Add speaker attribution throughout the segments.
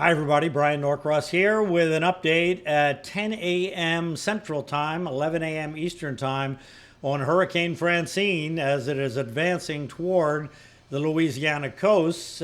Speaker 1: Hi, everybody. Brian Norcross here with an update at 10 a.m. Central Time, 11 a.m. Eastern Time on Hurricane Francine as it is advancing toward the Louisiana coast.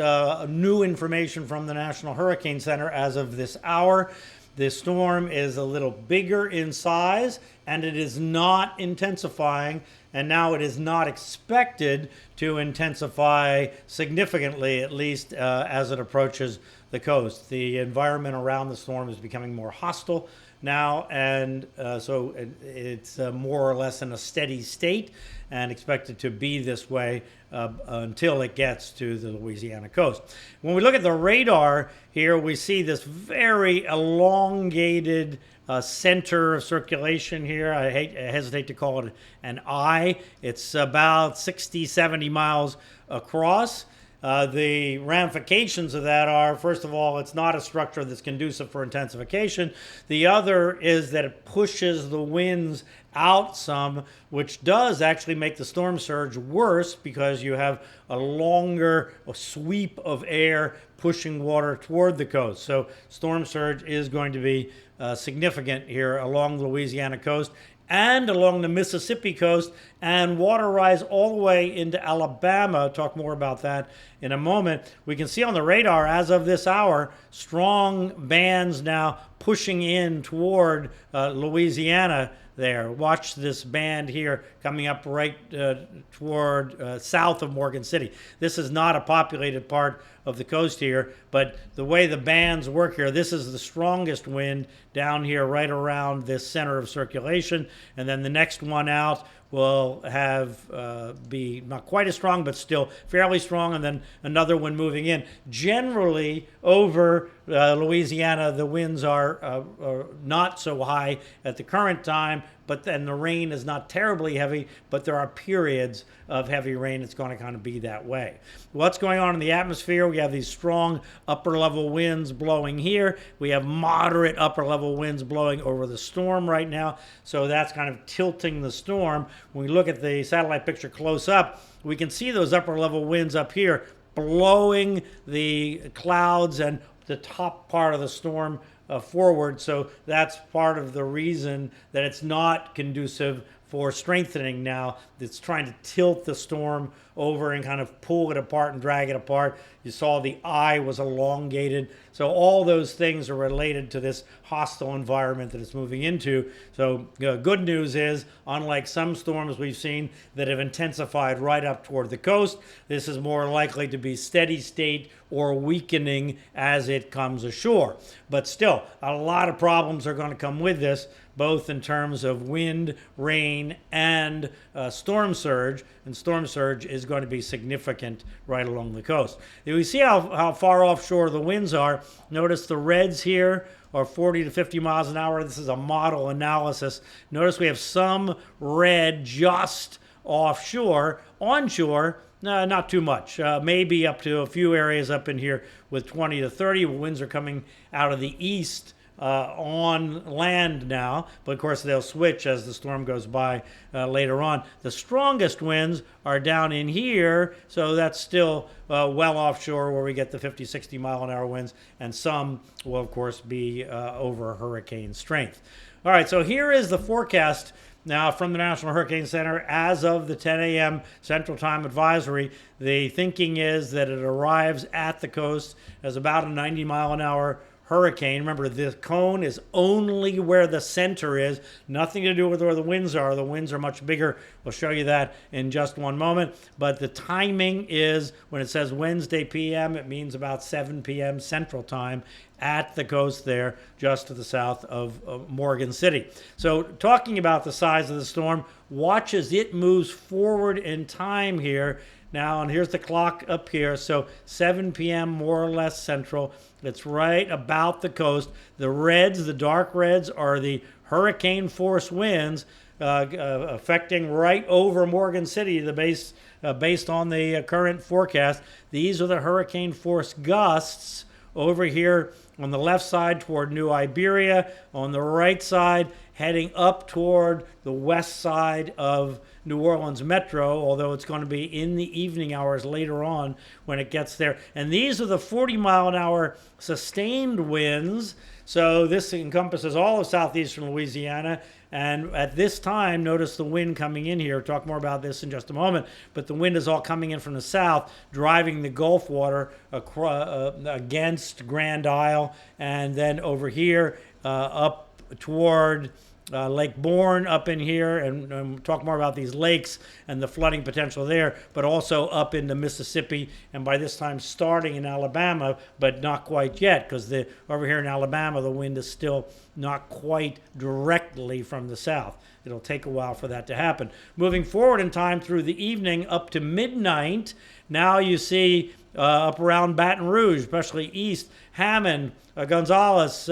Speaker 1: New information from the National Hurricane Center as of this hour. This storm is a little bigger in size and it is not intensifying, and now it is not expected to intensify significantly, at least as it approaches the coast. The environment around the storm is becoming more hostile now, and so it's more or less in a steady state and expected to be this way until it gets to the Louisiana coast. When we look at the radar here, we see this very elongated center of circulation here. I hesitate to call it an eye. It's about 60, 70 miles across. The ramifications of that are, first of all, it's not a structure that's conducive for intensification. The other is that it pushes the winds out some, which does actually make the storm surge worse because you have a longer sweep of air pushing water toward the coast. So storm surge is going to be significant here along the Louisiana coast and along the Mississippi coast, and water rise all the way into Alabama. I'll talk more about that in a moment. We can see on the radar as of this hour, strong bands now pushing in toward Louisiana there. Watch this band here coming up right toward south of Morgan City. This is not a populated part of the coast here, but the way the bands work here, this is the strongest wind down here right around this center of circulation, and then the next one out will have be not quite as strong, but still fairly strong, and then another one moving in. Generally, over Louisiana, the winds are not so high at the current time, but then the rain is not terribly heavy, but there are periods of heavy rain. It's going to kind of be that way. What's going on in the atmosphere? We have these strong upper level winds blowing here. We have moderate upper level winds blowing over the storm right now. So that's kind of tilting the storm. When we look at the satellite picture close up, we can see those upper level winds up here blowing the clouds and the top part of the storm forward. So that's part of the reason that it's not conducive for strengthening now. It's trying to tilt the storm over and kind of pull it apart and drag it apart. You saw the eye was elongated. So all those things are related to this hostile environment that it's moving into. So good news is, unlike some storms we've seen that have intensified right up toward the coast, this is more likely to be steady state or weakening as it comes ashore. But still, a lot of problems are going to come with this, both in terms of wind, rain, and storm surge. And storm surge is going to be significant right along the coast. We see how far offshore the winds are. Notice the reds here are 40 to 50 miles an hour. This is a model analysis. Notice we have some red just offshore. Onshore, not too much. Maybe up to a few areas up in here with 20 to 30. Winds are coming out of the east on land now, but of course they'll switch as the storm goes by later on. The strongest winds are down in here, so that's still well offshore where we get the 50, 60 mile an hour winds, and some will of course be over hurricane strength. All right, so here is the forecast now from the National Hurricane Center as of the 10 a.m. Central Time advisory. The thinking is that it arrives at the coast as about a 90 mile an hour hurricane. Remember, the cone is only where the center is, nothing to do with where the winds are. The winds are much bigger. We'll show you that in just one moment. But the timing is, when it says Wednesday p.m., it means about 7 p.m. Central Time at the coast there, just to the south of Morgan City. So talking about the size of the storm, watch as it moves forward in time here. Now, and here's the clock up here, so 7 p.m. more or less central. It's right about the coast. The reds, the dark reds, are the hurricane force winds affecting right over Morgan City, the based on the current forecast. These are the hurricane force gusts over here on the left side toward New Iberia, on the right side heading up toward the west side of New Orleans Metro, although it's going to be in the evening hours later on when it gets there. And these are the 40-mile-an-hour sustained winds. So this encompasses all of southeastern Louisiana. And at this time, notice the wind coming in here. We'll talk more about this in just a moment. But the wind is all coming in from the south, driving the Gulf water against Grand Isle, and then over here up toward Lake Bourne up in here, and talk more about these lakes and the flooding potential there, but also up into Mississippi, and by this time starting in Alabama, but not quite yet, because over here in Alabama, the wind is still not quite directly from the south. It'll take a while for that to happen. Moving forward in time through the evening up to midnight, now you see up around Baton Rouge, especially east, Hammond, Gonzales,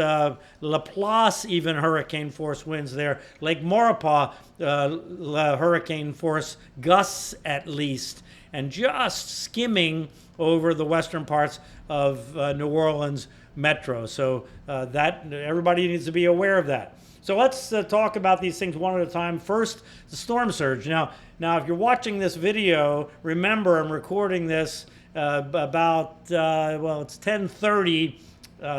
Speaker 1: Laplace, even hurricane force winds there. Lake Maurepas, hurricane force gusts at least, and just skimming over the western parts of New Orleans Metro. So that everybody needs to be aware of that. So let's talk about these things one at a time. First, the storm surge. Now, if you're watching this video, remember I'm recording this about, it's 10:30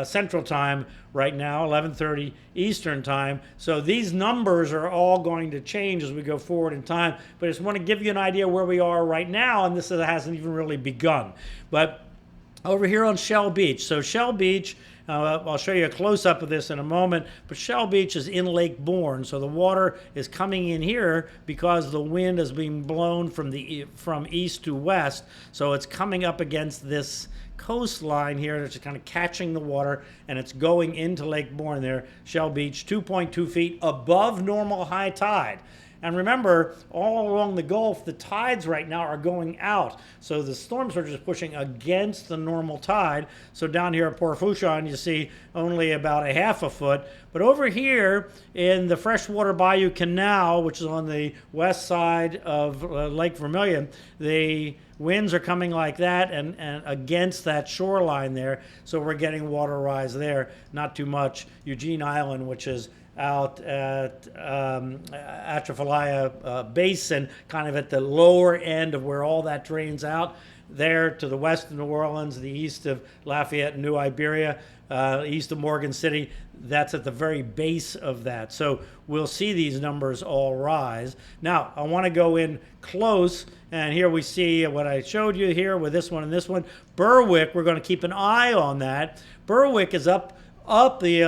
Speaker 1: Central Time right now, 11:30 Eastern Time. So these numbers are all going to change as we go forward in time. But I just want to give you an idea where we are right now, and this hasn't even really begun. But over here on Shell Beach. So Shell Beach, I'll show you a close-up of this in a moment, but Shell Beach is in Lake Bourne, so the water is coming in here because the wind is being blown from east to west, so it's coming up against this coastline here. It's kind of catching the water, and it's going into Lake Bourne there. Shell Beach, 2.2 feet above normal high tide. And remember, all along the Gulf, the tides right now are going out. So the storm surge is pushing against the normal tide. So down here at Port Fourchon, you see only about a half a foot. But over here in the Freshwater Bayou Canal, which is on the west side of Lake Vermilion, the winds are coming like that and against that shoreline there. So we're getting water rise there. Not too much. Eugene Island, which is out at Atchafalaya Basin, kind of at the lower end of where all that drains out, there to the west of New Orleans, the east of Lafayette and New Iberia, east of Morgan City. That's at the very base of that. So we'll see these numbers all rise. Now, I want to go in close, and here we see what I showed you here with this one and this one. Berwick, we're going to keep an eye on that. Berwick is up the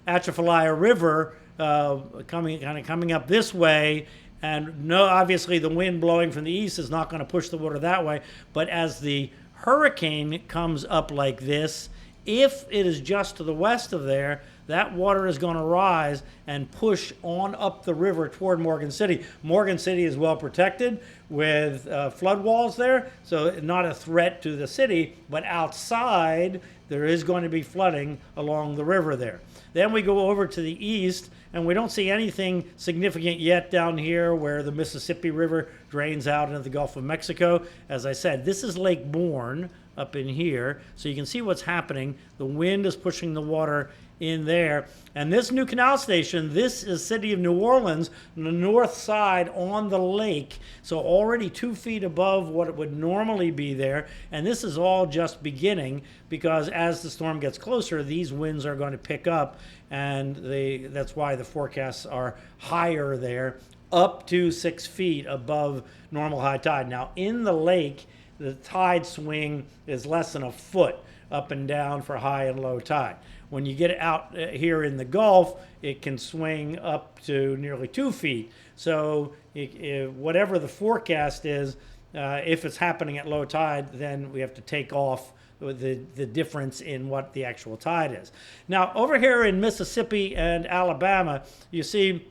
Speaker 1: Atchafalaya River, coming up this way, and obviously the wind blowing from the east is not going to push the water that way. But as the hurricane comes up like this, if it is just to the west of there, that water is going to rise and push on up the river toward Morgan City. Morgan City is well protected with flood walls there, so not a threat to the city, but outside there is going to be flooding along the river there. Then we go over to the east, and we don't see anything significant yet down here where the Mississippi River drains out into the Gulf of Mexico. As I said, this is Lake Bourne up in here, so you can see what's happening. The wind is pushing the water in there. And this new canal station, this is city of New Orleans, on the north side on the lake, so already 2 feet above what it would normally be there. And this is all just beginning, because as the storm gets closer, these winds are going to pick up, and that's why the forecasts are higher there, up to 6 feet above normal high tide. Now in the lake, the tide swing is less than a foot up and down for high and low tide. When you get out here in the Gulf, it can swing up to nearly 2 feet. So whatever the forecast is, if it's happening at low tide, then we have to take off the difference in what the actual tide is. Now, over here in Mississippi and Alabama, you see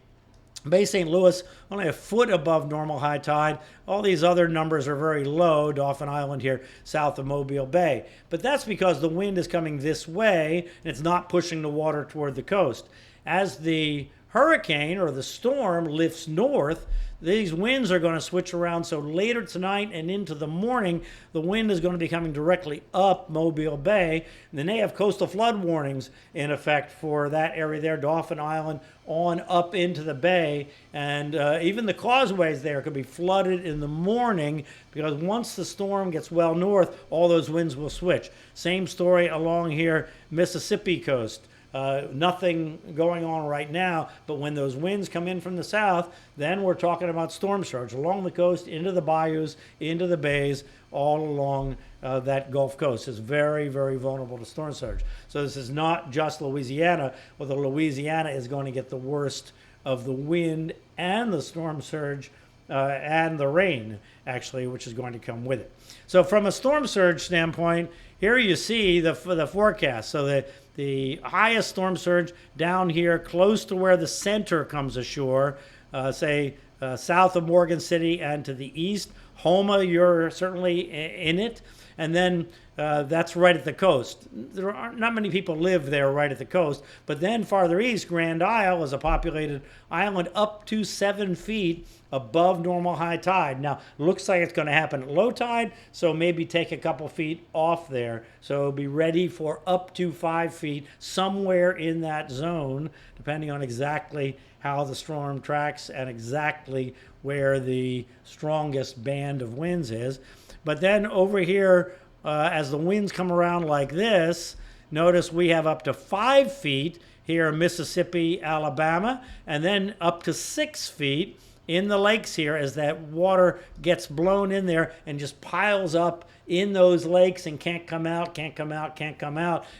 Speaker 1: Bay St. Louis only a foot above normal high tide. All these other numbers are very low. Dauphin Island here south of Mobile Bay. But that's because the wind is coming this way and it's not pushing the water toward the coast. As the hurricane or the storm lifts north, these winds are going to switch around. So later tonight and into the morning, the wind is going to be coming directly up Mobile Bay. And then they have coastal flood warnings in effect for that area there, Dauphin Island, on up into the bay. And even the causeways there could be flooded in the morning, because once the storm gets well north, all those winds will switch. Same story along here, Mississippi coast. Nothing going on right now, but when those winds come in from the south, then we're talking about storm surge along the coast, into the bayous, into the bays, all along that Gulf Coast. Is very, very vulnerable to storm surge. So this is not just Louisiana, although Louisiana is going to get the worst of the wind and the storm surge and the rain, actually, which is going to come with it. So from a storm surge standpoint, here you see the forecast. So the highest storm surge down here, close to where the center comes ashore, south of Morgan City and to the east. Houma, you're certainly in it. And then that's right at the coast. There aren't not many people live there right at the coast. But then farther east, Grand Isle is a populated island up to 7 feet above normal high tide. Now, it looks like it's going to happen at low tide, so maybe take a couple feet off there. So be ready for up to 5 feet somewhere in that zone, depending on exactly how the storm tracks and exactly where the strongest band of winds is. But then over here, as the winds come around like this, notice we have up to 5 feet here in Mississippi, Alabama, and then up to 6 feet in the lakes here as that water gets blown in there and just piles up in those lakes and can't come out. And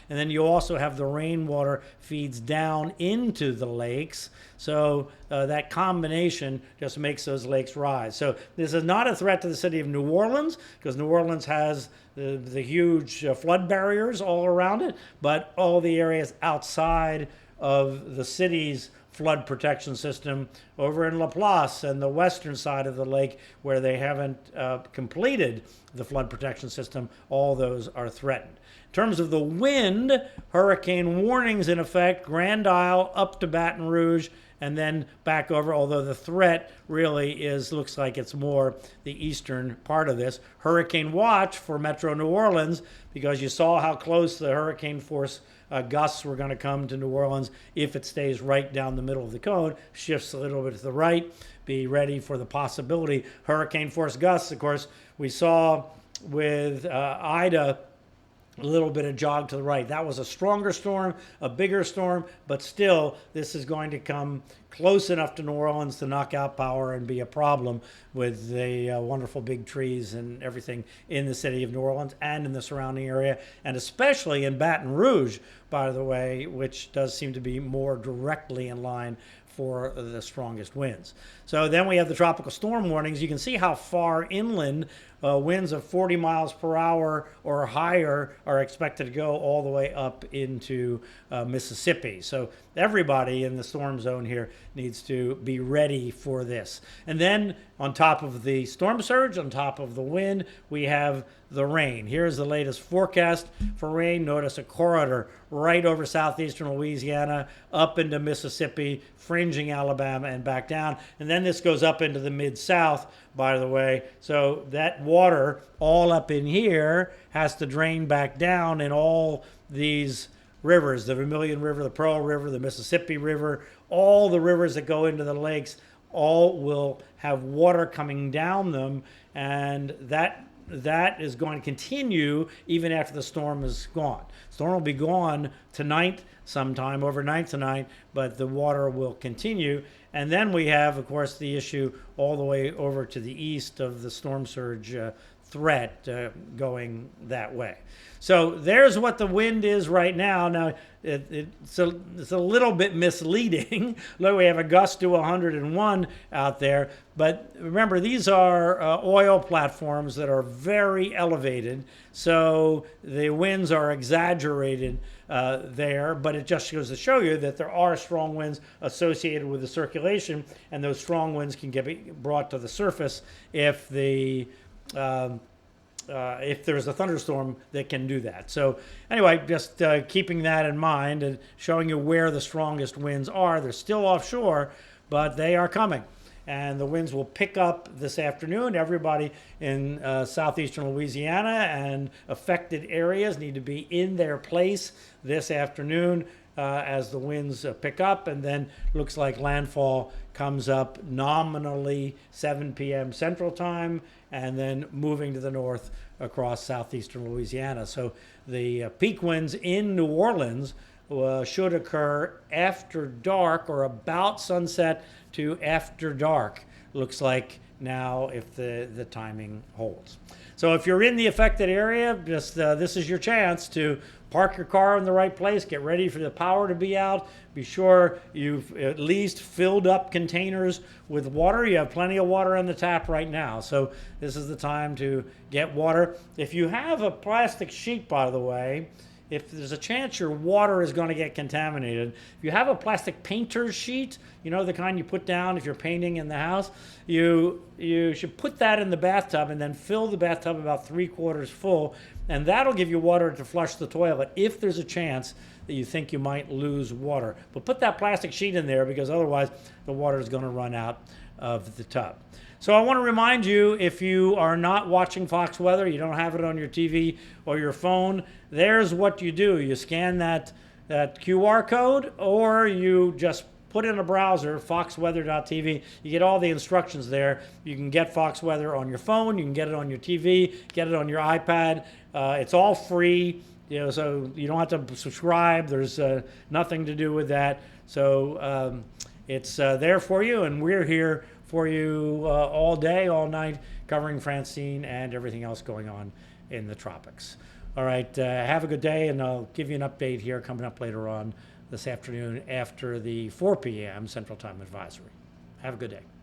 Speaker 1: then you also have the rainwater feeds down into the lakes. So that combination just makes those lakes rise. So this is not a threat to the city of New Orleans, because New Orleans has the huge flood barriers all around it, but all the areas outside of the city's flood protection system over in Laplace and the western side of the lake, where they haven't completed the flood protection system, all those are threatened. In terms of the wind, hurricane warnings in effect, Grand Isle up to Baton Rouge, and then back over, although the threat really looks like it's more the eastern part of this. Hurricane watch for Metro New Orleans, because you saw how close the hurricane force gusts were going to come to New Orleans. If it stays right down the middle of the cone, shifts a little bit to the right, be ready for the possibility. Hurricane force gusts, of course, we saw with Ida, a little bit of jog to the right. That was a stronger storm, a bigger storm, but still, this is going to come close enough to New Orleans to knock out power and be a problem with the wonderful big trees and everything in the city of New Orleans and in the surrounding area, and especially in Baton Rouge, by the way, which does seem to be more directly in line for the strongest winds. So then we have the tropical storm warnings. You can see how far inland winds of 40 miles per hour or higher are expected to go all the way up into Mississippi. So everybody in the storm zone here needs to be ready for this. And then on top of the storm surge, on top of the wind, we have the rain. Here's the latest forecast for rain. Notice a corridor right over southeastern Louisiana, up into Mississippi, fringing Alabama and back down. And then this goes up into the mid-south, by the way. So that water all up in here has to drain back down in all these rivers, the Vermilion River, the Pearl River, the Mississippi River, all the rivers that go into the lakes, all will have water coming down them, and that is going to continue even after the storm is gone. Storm will be gone tonight sometime, overnight tonight, but the water will continue. And then we have, of course, the issue all the way over to the east of the storm surge threat going that way. So there's what the wind is right now. Now, it's a little bit misleading. Look, we have a gust to 101 out there. But remember, these are oil platforms that are very elevated. So the winds are exaggerated there. But it just goes to show you that there are strong winds associated with the circulation. And those strong winds can get brought to the surface if there's a thunderstorm that can do that. So anyway, just keeping that in mind and showing you where the strongest winds are. They're still offshore, but they are coming. and the winds will pick up this afternoon. Everybody in southeastern Louisiana and affected areas need to be in their place this afternoon as the winds pick up, and then looks like landfall comes up nominally 7 p.m. Central Time, and then moving to the north across southeastern Louisiana. So the peak winds in New Orleans should occur after dark or about sunset to after dark. Looks like now if the timing holds. So if you're in the affected area, just this is your chance to park your car in the right place, get ready for the power to be out. Be sure you've at least filled up containers with water. You have plenty of water on the tap right now, so this is the time to get water. If you have a plastic sheet, by the way, if there's a chance your water is going to get contaminated, if you have a plastic painter's sheet, you know, the kind you put down if you're painting in the house, you should put that in the bathtub and then fill the bathtub about 3/4 full, and that'll give you water to flush the toilet if there's a chance that you think you might lose water. But put that plastic sheet in there, because otherwise the water is going to run out of the tub. So I want to remind you, if you are not watching Fox Weather, you don't have it on your TV or your phone, there's what you do. You scan that QR code, or you just put in a browser, foxweather.tv. You get all the instructions there. You can get Fox Weather on your phone. You can get it on your TV, get it on your iPad. It's all free, you know, so you don't have to subscribe. There's nothing to do with that. So it's there for you, and we're here for you all day, all night, covering Francine and everything else going on in the tropics. All right, have a good day, and I'll give you an update here coming up later on this afternoon after the 4 p.m. Central Time Advisory. Have a good day.